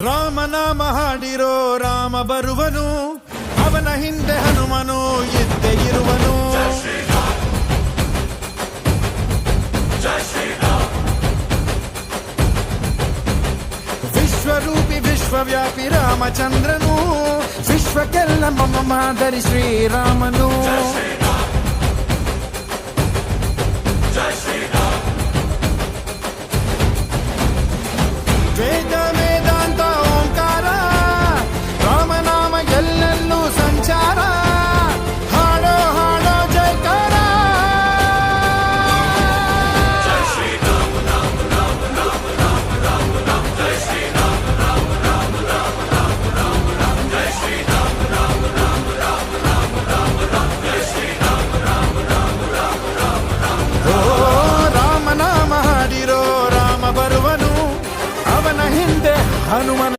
ರಾಮನಾಮ ಹಾಡಿರೋ ರಾಮ ಬರುವನು, ಅವನ ಹಿಂದೆ ಹನುಮನು ಇದ್ದೇ ಇರುವನು. ವಿಶ್ವರೂಪಿ ವಿಶ್ವವ್ಯಾಪಿ ರಾಮಚಂದ್ರನು, ವಿಶ್ವಕ್ಕೆಲ್ಲ ಮಮ ಮಾದರಿ ಶ್ರೀರಾಮನು.